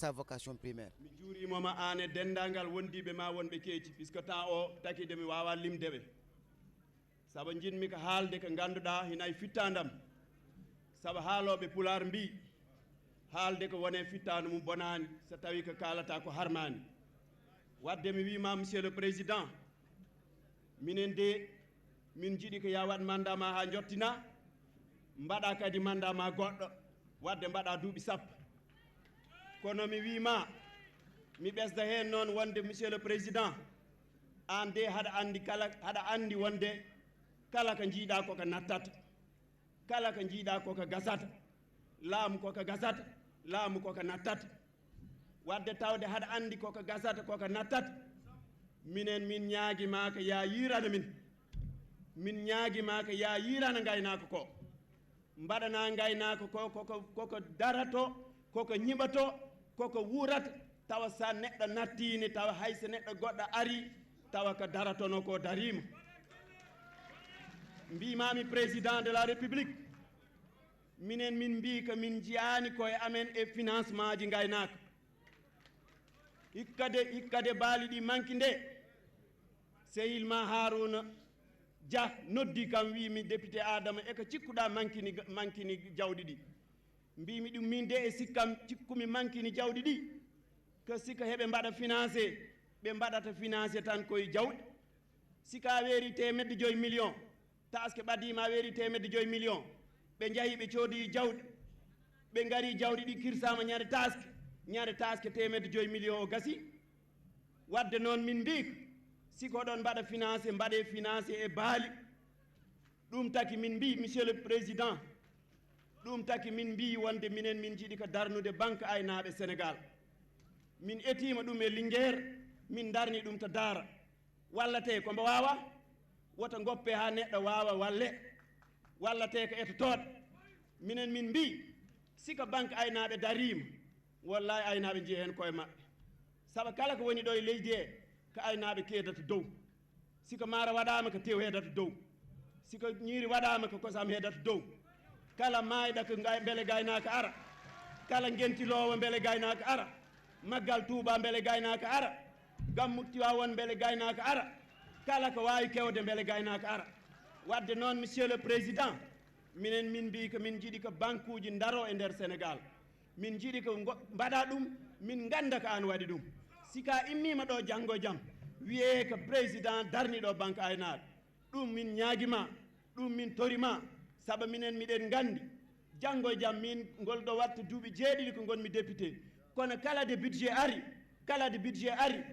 sa vocation primaire. mi juurimoma an e dendagal wondiɓe ma wonɓe keeci puisque temps o takide mi wawa limdeɓe saabu jinmi ko haalde ko ganduɗa hinayi fittandam saabu haaloɓe pular mbi haalde ko wone fittanu mum bonani so tawi ko kalata ko harmani wadde mi wima monsieur le président minen de min jiiɗi ko ya wat mandat ma ha jottina mbaɗa kadi mandat ma goɗɗo wadde mbaɗa duuɓi sappo kono mi wima mi ɓesda hen noon wonde monsieur le président an de haɗa andi wonde kala ko jiiɗa koko nattata kala ko jiiɗa koko gasata laamu koko gasata laamu koko nattata wadde tawde haɗa andi koko gasata koko nattata minen min ñaaguima ko ya yirana min ñaaguima ko ya yirana gaynako ko mbaɗana gaynako ko koko darato koko ñiɓato koko wurata tawa sa neɗɗo nattini tawa hayso neɗɗo goɗɗo ari tawa ko daratono ko darima mbimami président de la république minen min mbi ko min jiyani koye amen e financement ji gaynaka hikkade baali ɗi manki nde sehilma Harouna Dia noddi kam wimi député Adama eko cikkuɗa mankini jawɗi ɗi mbimi ɗum min de e sikkam cikkumi mankini jawɗi ɗi ko sika heɓe mbaɗa financé ɓe mbaɗata financé tan koye jawɗi sika weeri temedde 5 millions taske ɓadima weeri temedde 5 millions ɓe jaahi ɓe coodi jawɗi ɓe gari jawɗi ɗi kirsama ñande taske temedde 5 millions o gasi wadde noon min mbi siko ɗon mbaɗa financé mbaɗe financé e baali ɗum taki min mbi monsieur le président ɗum taki min mbi wonde minen min jiiɗi ko darnude banque aynaɓe Sénégal min etima ɗum e Linguére min darni ɗum to Daara wallate kombo wawa woto goppe ha neɗɗo wawa wallate ko etotoɗo minen min mbi siko banque aynaɓe darima wallahi aynaɓe jeeyi hen koye mabɓe saabu kala ko woni ɗo e leydi he ko aynaɓe keedata dow siko maaro waɗama ko tew heedata dow siko ñiiri waɗama ko kosam heedata dow kala mayɗa ko beele gaynaka ara kala gentilowo beele gaynaka ara maggal Touba beele gaynaka ara gammu Tiwawon beele gaynaka ara kala ko wawi kewde beele gaynaka ara wadde noon monsieur le président minen min mbi ko min jiiɗi ko banque uji daro e nder Sénégal min jiiɗi ko mbaɗa ɗum min ganda ko an waɗi ɗum sika immima ɗo janggo jaam wiye ko président darniɗo banque aynaɓe ɗum min ñaaguima ɗum min torima saabu minen miɗen gandi janggo e jaam min ngol ɗo watta duuɓi 7 ko gonmi député kono kala de budget ari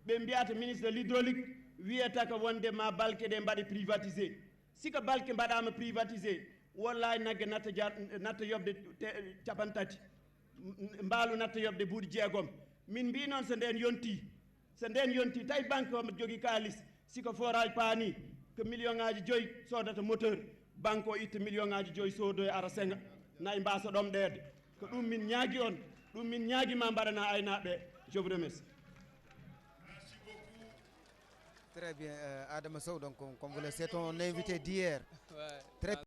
ɓe mbiyata ministre de l'hydraulique wiyata ko wonde ma balke ɗe mbaɗe privatisé siko balke mbaɗama privatisé wallahi nagge natta yobde 30 mbaalu natta yobde buuɗi 6 min mbi noon so nden yonti tawi banque omo jogui kalis siko forage paani ko million ngaji 5 sodata moteur banque o itta million ngaji 5 sodo e ara senga nayi mbasa ɗomɗede ko ɗum min ñaagui on ɗum min ñaaguima mbaɗana aynaɓe je vous remercie. Très bien, Adama Sow, donc comme vous le savez, ton invité d'hier. Ouais. Très